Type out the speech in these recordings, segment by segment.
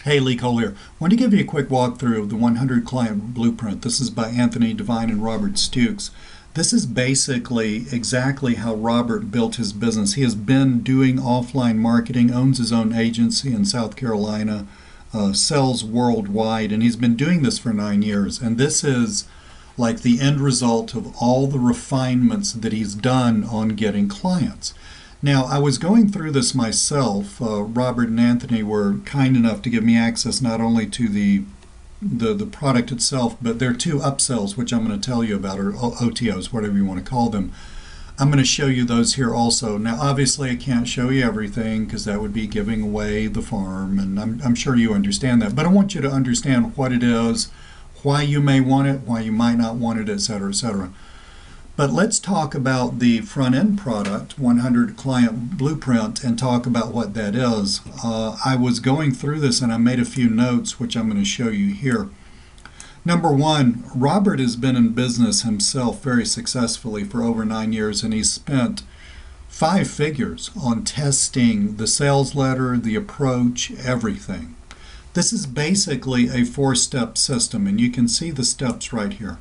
Hey, Lee Cole here. I want to give you a quick walkthrough of the 100 Client Blueprint. This is by Anthony Devine and Robert Stukes. This is basically exactly how Robert built his business. He has been doing offline marketing, owns his own agency in South Carolina, sells worldwide, and he's been doing this for 9 years. And this is like the end result of all the refinements that he's done on getting clients. Now, I was going through this myself. Robert and Anthony were kind enough to give me access not only to the product itself, but their two upsells, which I'm going to tell you about, or OTOs, whatever you want to call them. I'm going to show you those here also. Now, obviously, I can't show you everything because that would be giving away the farm, and I'm sure you understand that. But I want you to understand what it is, why you may want it, why you might not want it, etc., etc. But let's talk about the front-end product, 100 Client Blueprint, and talk about what that is. I was going through this and I made a few notes, which I'm going to show you here. Number one, Robert has been in business himself very successfully for over 9 years, and he's spent 5 figures on testing the sales letter, the approach, everything. This is basically a 4-step system, and you can see the steps right here.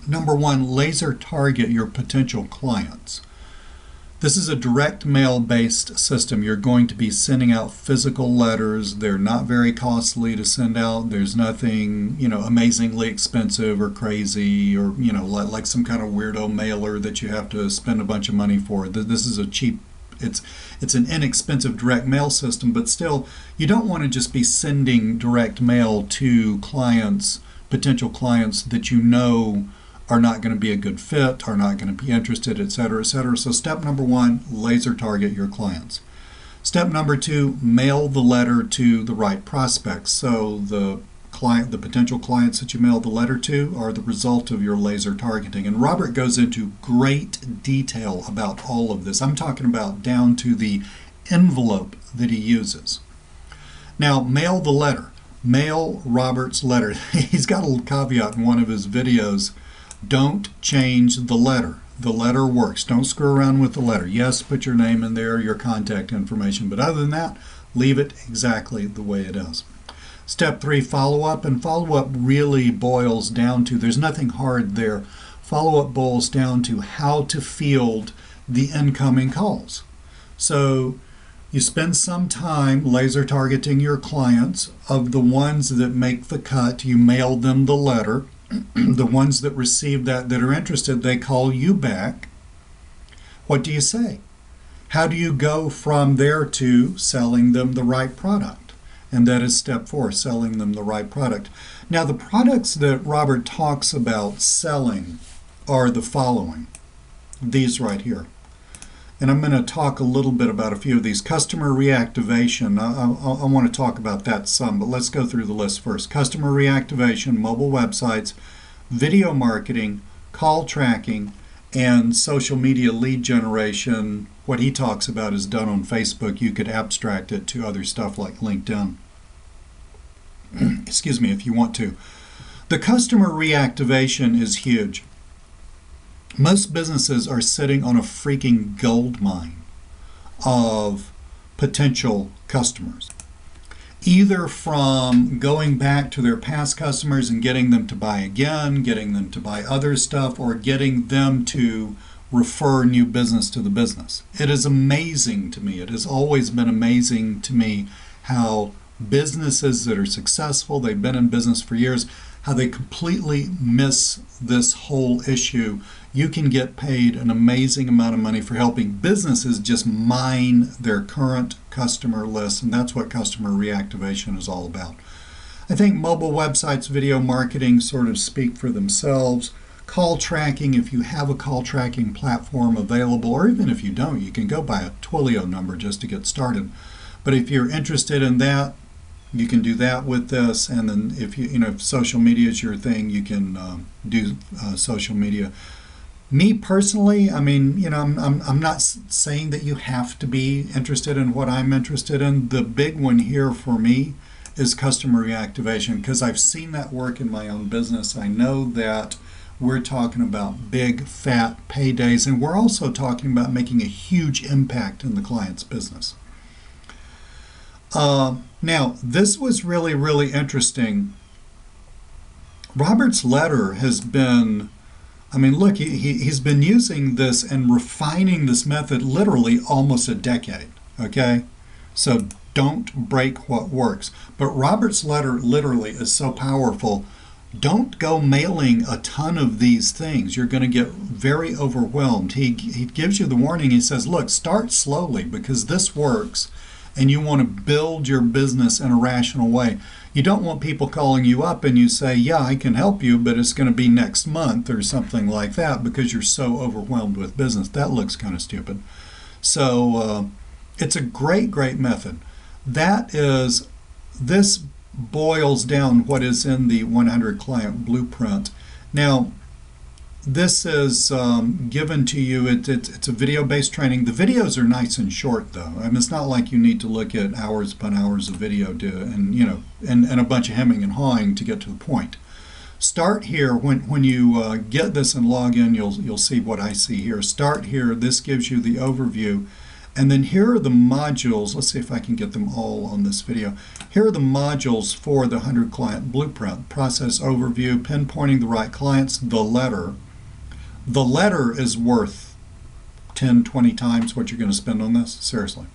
Number one, laser target your potential clients. This is a direct mail based system. You're going to be sending out physical letters. They're not very costly to send out. There's nothing, amazingly expensive or crazy or, like some kind of weirdo mailer that you have to spend a bunch of money for. This is a cheap, it's an inexpensive direct mail system, but still, you don't want to just be sending direct mail to clients, potential clients that you know are not going to be a good fit, are not going to be interested, etc., etc. So step number one, laser target your clients. Step number two, mail the letter to the right prospects. So the potential clients that you mail the letter to are the result of your laser targeting. And Robert goes into great detail about all of this. I'm talking about down to the envelope that he uses. Now, mail the letter. Mail Robert's letter. He's got a little caveat in one of his videos. Don't change the letter. The letter works. Don't screw around with the letter. Yes, put your name in there, your contact information, but other than that, leave it exactly the way it is. Step 3, follow up, and follow up really boils down to, there's nothing hard there. Follow up boils down to how to field the incoming calls. So you spend some time laser targeting your clients. Of the ones that make the cut, you mail them the letter. The ones that receive that are interested, they call you back. What do you say? How do you go from there to selling them the right product? And that is step 4, selling them the right product. Now, the products that Robert talks about selling are the following. These right here. And I'm going to talk a little bit about a few of these. Customer reactivation, I want to talk about that some, but let's go through the list first. Customer reactivation, mobile websites, video marketing, call tracking, and social media lead generation. What he talks about is done on Facebook. You could abstract it to other stuff like LinkedIn. Excuse me, if you want to. The customer reactivation is huge. Most businesses are sitting on a freaking gold mine of potential customers, either from going back to their past customers and getting them to buy again, getting them to buy other stuff, or getting them to refer new business to the business. It is amazing to me. It has always been amazing to me how businesses that are successful, they've been in business for years, how they completely miss this whole issue. You can get paid an amazing amount of money for helping businesses just mine their current customer list, and that's what customer reactivation is all about. I think mobile websites, video marketing sort of speak for themselves. Call tracking, if you have a call tracking platform available, or even if you don't, you can go buy a Twilio number just to get started. But if you're interested in that, you can do that with this, and then if if social media is your thing, you can do social media. Me personally, I mean, I'm not saying that you have to be interested in what I'm interested in. The big one here for me is customer reactivation, because I've seen that work in my own business. I know that we're talking about big, fat paydays, and we're also talking about making a huge impact in the client's business. Now, this was really, really interesting. Robert's letter has been, I mean, look, he's been using this and refining this method literally almost a decade, okay? So don't break what works. But Robert's letter literally is so powerful. Don't go mailing a ton of these things. You're going to get very overwhelmed. He gives you the warning. He says, look, start slowly because this works and you want to build your business in a rational way. You don't want people calling you up and you say, yeah, I can help you, but it's going to be next month or something like that because you're so overwhelmed with business. That looks kind of stupid. So it's a great, great method. This boils down what is in the 100 Client Blueprint. Now, this is given to you. It's a video-based training. The videos are nice and short, though. I mean, it's not like you need to look at hours upon hours of video and a bunch of hemming and hawing to get to the point. Start here. When you get this and log in, you'll see what I see here. Start here. This gives you the overview. And then here are the modules. Let's see if I can get them all on this video. Here are the modules for the 100 Client Blueprint. Process overview, pinpointing the right clients, the letter. The letter is worth 10, 20 times what you're going to spend on this. Seriously.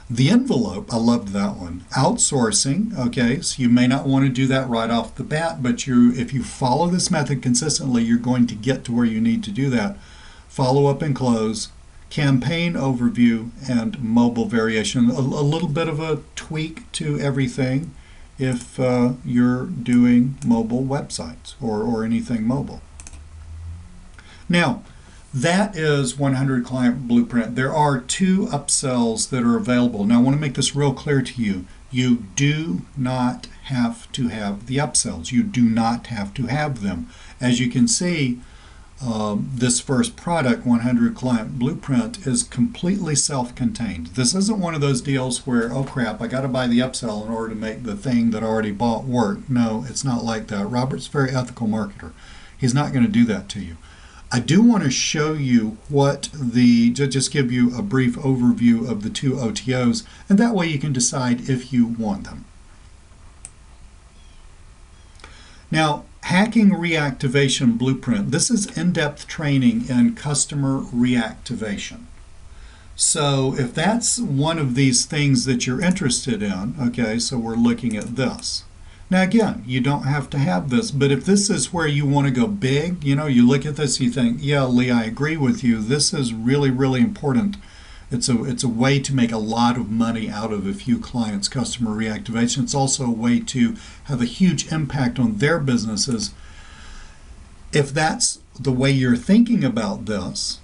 The envelope, I loved that one. Outsourcing, okay, so you may not want to do that right off the bat, but if you follow this method consistently, you're going to get to where you need to do that. Follow up and close. Campaign overview and mobile variation. A little bit of a tweak to everything if you're doing mobile websites or anything mobile. Now, that is 100 Client Blueprint. There are 2 upsells that are available. Now, I want to make this real clear to you. You do not have to have the upsells. You do not have to have them. As you can see, this first product, 100 Client Blueprint, is completely self-contained. This isn't one of those deals where, oh crap, I got to buy the upsell in order to make the thing that I already bought work. No, it's not like that. Robert's a very ethical marketer. He's not going to do that to you. I do want to show you just give you a brief overview of the 2 OTOs, and that way you can decide if you want them. Now, Hacking Reactivation Blueprint. This is in-depth training in customer reactivation. So if that's one of these things that you're interested in, okay, so we're looking at this. Now again, you don't have to have this, but if this is where you want to go big, you look at this, you think, yeah, Lee, I agree with you. This is really, really important. It's a way to make a lot of money out of a few clients' customer reactivation. It's also a way to have a huge impact on their businesses. If that's the way you're thinking about this,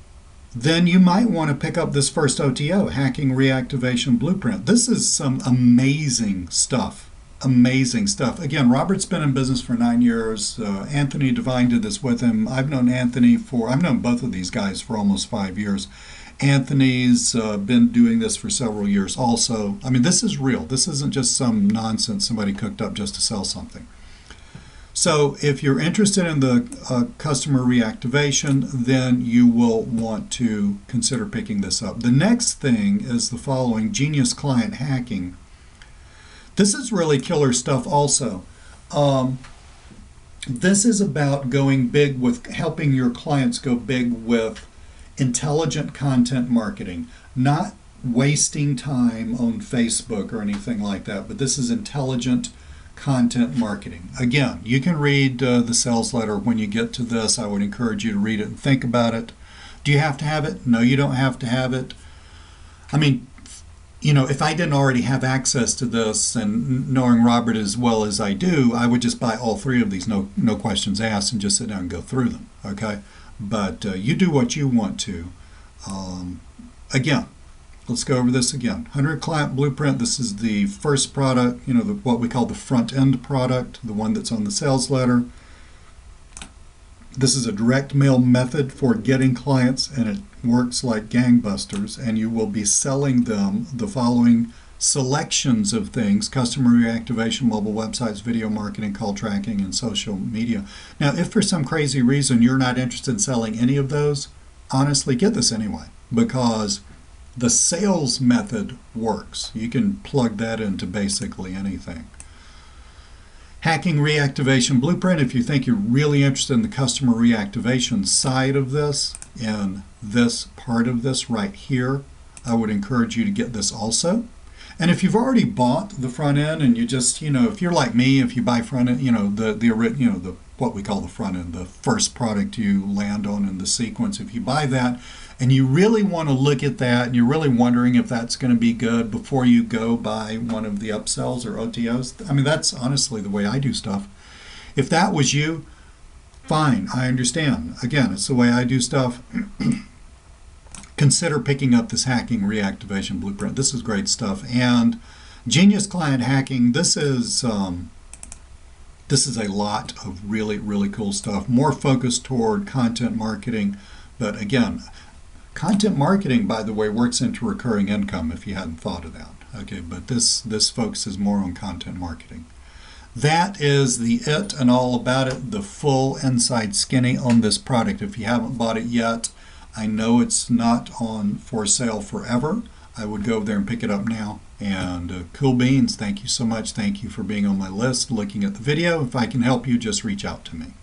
then you might want to pick up this first OTO, Hacking Reactivation Blueprint. This is some amazing stuff. Amazing stuff. Again, Robert's been in business for 9 years. Anthony Devine did this with him. I've known both of these guys for almost 5 years. Anthony's been doing this for several years also. I mean, this is real. This isn't just some nonsense somebody cooked up just to sell something. So if you're interested in the customer reactivation, then you will want to consider picking this up. The next thing is the following, Genius Client Hacking. This is really killer stuff also. This is about going big with helping your clients go big with intelligent content marketing, not wasting time on Facebook or anything like that, but this is intelligent content marketing. Again, you can read the sales letter when you get to this. I would encourage you to read it and think about it. Do you have to have it? No, you don't have to have it. I mean, if I didn't already have access to this and knowing Robert as well as I do, I would just buy all 3 of these, no questions asked, and just sit down and go through them, okay? But you do what you want to. Again, let's go over this again. 100 Client Blueprint, this is the first product, what we call the front end product, the one that's on the sales letter. This is a direct mail method for getting clients, and it works like gangbusters, and you will be selling them the following selections of things: customer reactivation, mobile websites, video marketing, call tracking, and social media. Now, if for some crazy reason you're not interested in selling any of those, honestly, get this anyway, because The sales method works. You can plug that into basically anything. Hacking reactivation blueprint, if you think you're really interested in the customer reactivation side of this, in this part of this right here, I would encourage you to get this also. And if you've already bought the front end and you just, if you're like me, if you buy front end, the what we call the front end, the first product you land on in the sequence, if you buy that and you really want to look at that and you're really wondering if that's going to be good before you go buy one of the upsells or OTOs, I mean, that's honestly the way I do stuff. If that was you, fine, I understand. Again, it's the way I do stuff. Consider picking up this hacking reactivation blueprint. This is great stuff. And Genius Client Hacking, this is a lot of really, really cool stuff. More focused toward content marketing. But again, content marketing, by the way, works into recurring income if you hadn't thought of that. Okay, but this focuses more on content marketing. That is the it and all about it, the full inside skinny on this product. If you haven't bought it yet, I know it's not on for sale forever. I would go over there and pick it up now. And cool beans, thank you so much. Thank you for being on my list, looking at the video. If I can help you, just reach out to me.